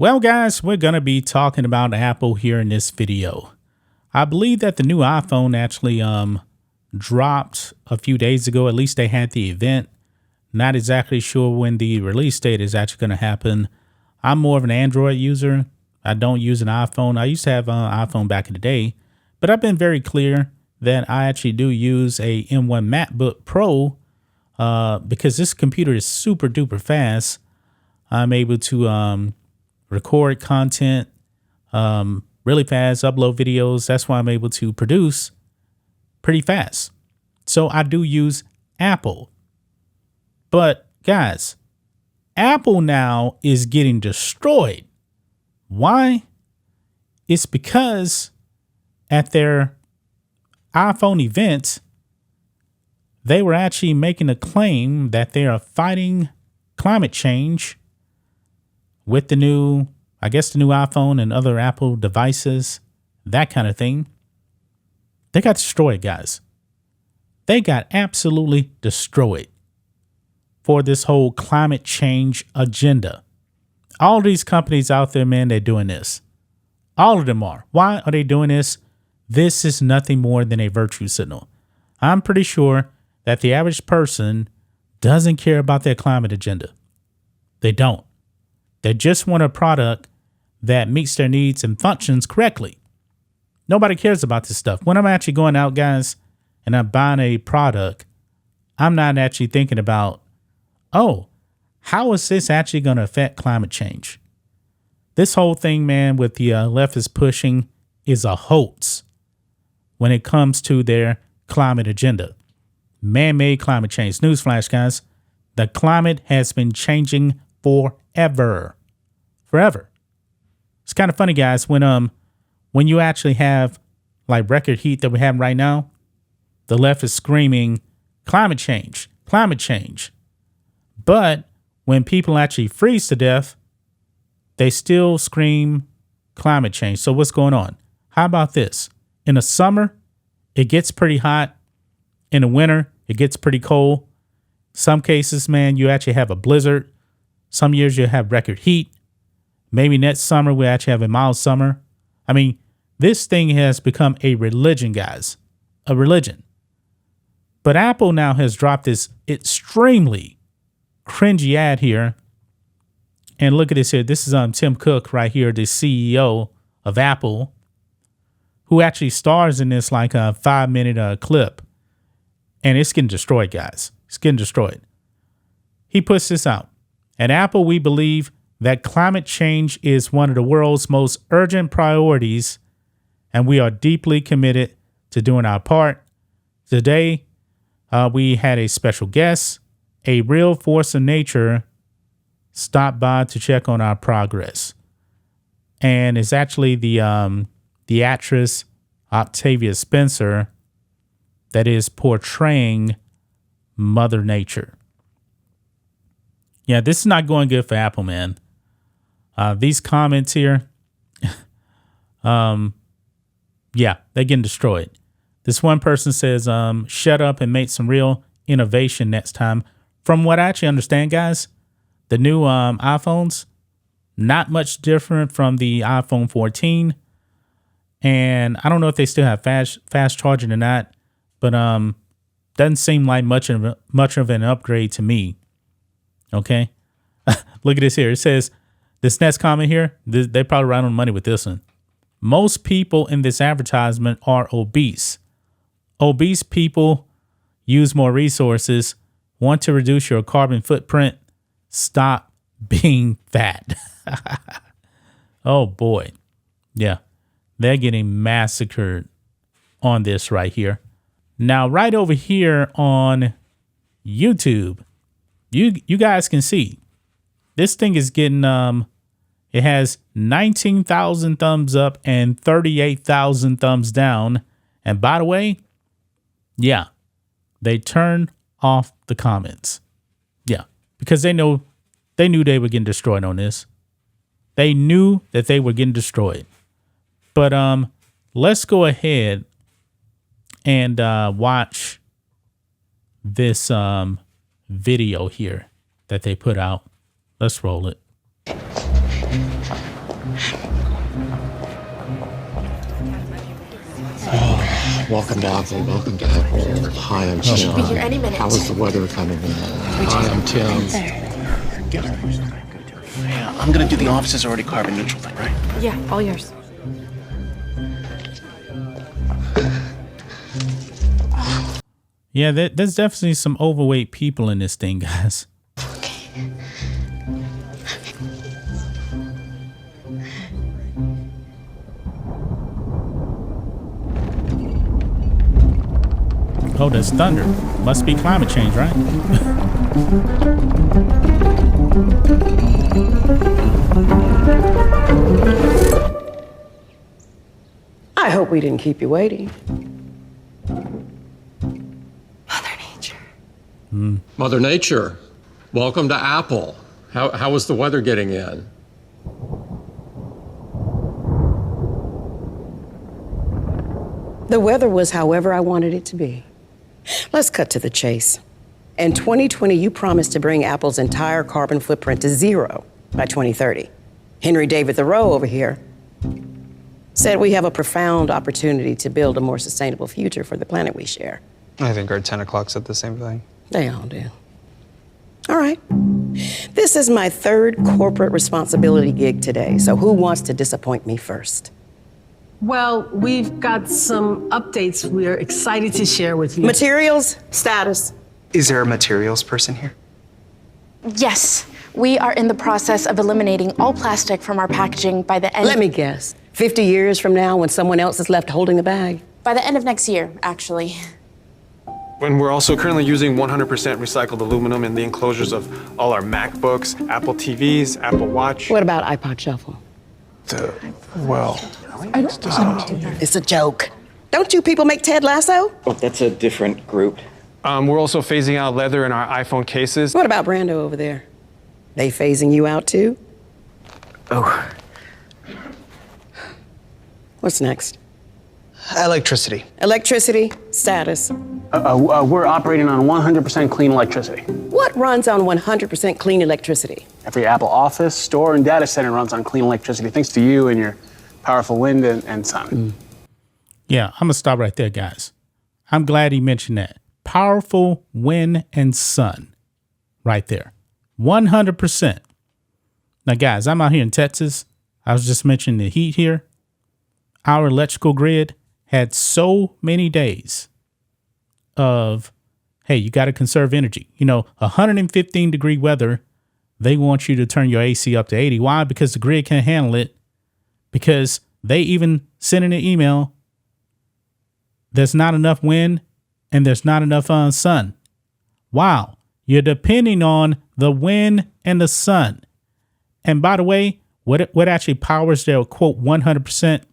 Well, guys, we're going to be talking about Apple here in this video. I believe that the new iPhone actually dropped a few days ago. At least they had the event. Not exactly sure when the release date is actually going to happen. I'm more of an Android user. I don't use an iPhone. I used to have an iPhone back in the day, but I've been very clear that I actually do use a M1 MacBook Pro because this computer is super duper fast. I'm able to record content really fast, upload videos. That's why I'm able to produce pretty fast. So I do use Apple. But guys, Apple now is getting destroyed. Why? It's because at their iPhone event, they were actually making a claim that they are fighting climate change with the new, I guess the new iPhone and other Apple devices, that kind of thing. They got destroyed, guys. They got absolutely destroyed for this whole climate change agenda. All these companies out there, man, they're doing this. All of them are. Why are they doing this? This is nothing more than a virtue signal. I'm pretty sure that the average person doesn't care about their climate agenda. They don't. They just want a product that meets their needs and functions correctly. Nobody cares about this stuff. When I'm actually going out, guys, and I'm buying a product, I'm not actually thinking about, oh, how is this actually going to affect climate change? This whole thing, man, with the left is pushing is a hoax when it comes to their climate agenda. Man-made climate change. Newsflash, guys. The climate has been changing forever. Forever. It's kind of funny, guys, when you actually have like record heat that we have right now, the left is screaming climate change, climate change. But when people actually freeze to death, they still scream climate change. So what's going on? How about this? In the summer, it gets pretty hot. In the winter, it gets pretty cold. Some cases, man, you actually have a blizzard. Some years you have record heat. Maybe next summer we actually have a mild summer. I mean, this thing has become a religion, guys. A religion. But Apple now has dropped this extremely cringy ad here. And look at this here. This is Tim Cook right here, the CEO of Apple, who actually stars in this like a 5-minute clip. And it's getting destroyed, guys. It's getting destroyed. He puts this out. At Apple, we believe that climate change is one of the world's most urgent priorities, and we are deeply committed to doing our part. Today, we had a special guest, a real force of nature, stop by to check on our progress. And it's actually the actress Octavia Spencer that is portraying Mother Nature. Yeah, this is not going good for Apple, man. These comments here, yeah, they're getting destroyed. This one person says, shut up and make some real innovation next time. From what I actually understand, guys, the new iPhones, not much different from the iPhone 14. And I don't know if they still have fast charging or not, but doesn't seem like much of an upgrade to me. Okay, look at this here. It says this next comment here. They probably right on money with this one. Most people in this advertisement are obese. Obese people use more resources. Want to reduce your carbon footprint? Stop being fat. Oh boy, yeah, they're getting massacred on this right here. Now, right over here on YouTube, you guys can see this thing is getting it has 19,000 thumbs up and 38,000 thumbs down. And by the way, yeah, they turned off the comments. Yeah, because they knew they were getting destroyed on this. They knew that they were getting destroyed. But let's go ahead and watch this video here that they put out. Let's roll it. Welcome to Apple. Welcome to Apple. Hi, I'm Tim. Should be here any minute. How is the weather coming in? Hi, I'm Tim. Yeah, I'm gonna do the offices already carbon neutral thing, right? Yeah, all yours. Yeah, there's definitely some overweight people in this thing, guys. Oh, there's thunder. Must be climate change, right? I hope we didn't keep you waiting. Mother Nature. Mother Nature, welcome to Apple. How is the weather getting in? The weather was however I wanted it to be. Let's cut to the chase. In 2020, you promised to bring Apple's entire carbon footprint to zero by 2030. Henry David Thoreau over here said we have a profound opportunity to build a more sustainable future for the planet we share. I think our 10 o'clock said the same thing. They all do. All right. This is my third corporate responsibility gig today, so who wants to disappoint me first? Well, we've got some updates we're excited to share with you. Materials, status. Is there a materials person here? Yes, we are in the process of eliminating all plastic from our packaging by the end. Let me guess. 50 years from now when someone else is left holding the bag? By the end of next year, actually. And we're also currently using 100% recycled aluminum in the enclosures of all our MacBooks, Apple TVs, Apple Watch. What about iPod Shuffle? It's a joke. Don't you people make Ted Lasso? Oh, that's a different group. We're also phasing out leather in our iPhone cases. What about Brando over there? They phasing you out too? Oh, What's next? electricity. Electricity, status. We're operating on 100% clean electricity. What runs on 100% clean electricity? Every Apple office, store, and data center runs on clean electricity, thanks to you and your powerful wind and sun. Yeah, I'm going to stop right there, guys. I'm glad he mentioned that. Powerful wind and sun right there. 100%. Now, guys, I'm out here in Texas. I was just mentioning the heat here. Our electrical grid had so many days of, hey, you got to conserve energy. 115-degree weather, they want you to turn your AC up to 80. Why? Because the grid can't handle it. Because they even sent in an email, there's not enough wind and there's not enough sun. Wow. You're depending on the wind and the sun. And by the way, what actually powers their, quote, 100%,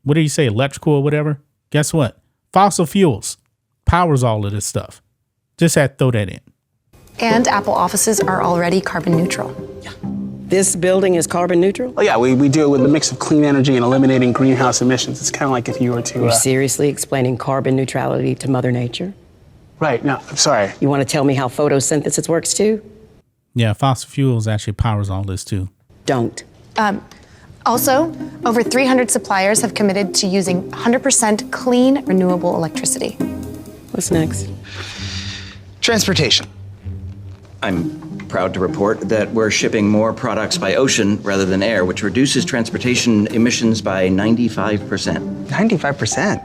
what do you say, electrical or whatever? Guess what? Fossil fuels powers all of this stuff. Just had to throw that in. And Apple offices are already carbon neutral. This building is carbon neutral? Oh, yeah, we do it with a mix of clean energy and eliminating greenhouse emissions. It's kind of like if you were to... You're seriously explaining carbon neutrality to Mother Nature? Right, no, I'm sorry. You want to tell me how photosynthesis works too? Yeah, fossil fuels actually powers all this too. Don't. Also, over 300 suppliers have committed to using 100% clean, renewable electricity. What's next? Transportation. I'm proud to report that we're shipping more products by ocean rather than air, which reduces transportation emissions by 95%. 95%?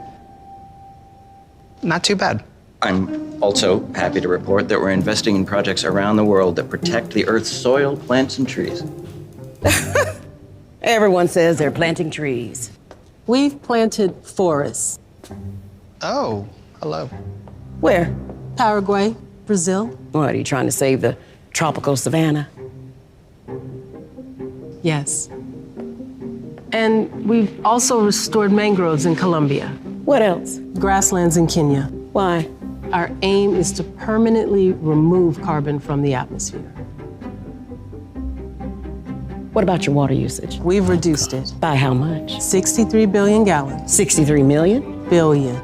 Not too bad. I'm also happy to report that we're investing in projects around the world that protect the Earth's soil, plants, and trees. Everyone says they're planting trees. We've planted forests. Oh, hello. Where? Paraguay, Brazil. What, are you trying to save the tropical savanna? Yes. And we've also restored mangroves in Colombia. What else? Grasslands in Kenya. Why? Our aim is to permanently remove carbon from the atmosphere. What about your water usage? We've reduced it. By how much? 63 billion gallons. 63 million? Billion.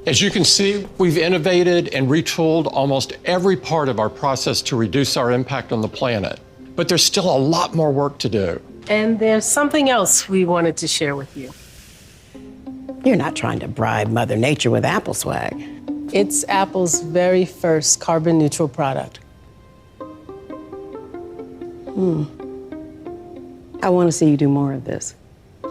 As you can see, we've innovated and retooled almost every part of our process to reduce our impact on the planet. But there's still a lot more work to do. And there's something else we wanted to share with you. You're not trying to bribe Mother Nature with Apple swag. It's Apple's very first carbon neutral product. I want to see you do more of this.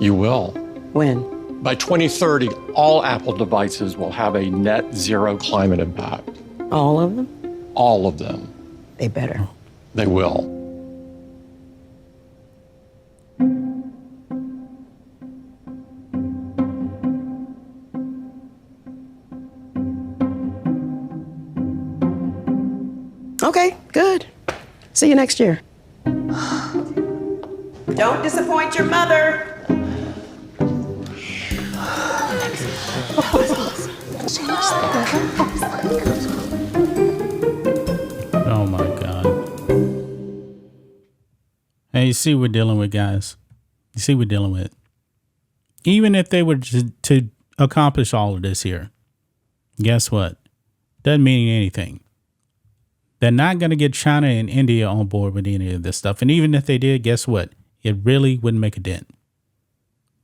You will. When? By 2030, all Apple devices will have a net zero climate impact. All of them? All of them. They better. They will. Okay, good. See you next year. Don't disappoint your mother. Oh my God. Hey, you see what we're dealing with, guys. You see what we're dealing with. Even if they were to accomplish all of this here, guess what? Doesn't mean anything. They're not going to get China and India on board with any of this stuff. And even if they did, guess what? It really wouldn't make a dent.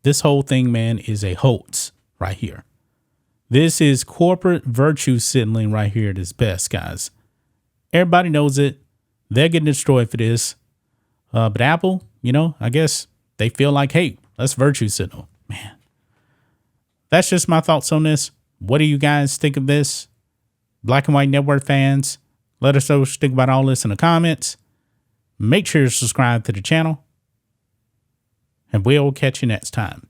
This whole thing, man, is a hoax right here. This is corporate virtue signaling right here at its best, guys. Everybody knows it. They're getting destroyed for this. But Apple, you know, I guess they feel like, hey, let's virtue signal. Man, that's just my thoughts on this. What do you guys think of this? Black and White Network fans, let us know what you think about all this in the comments. Make sure to subscribe to the channel. And we'll catch you next time.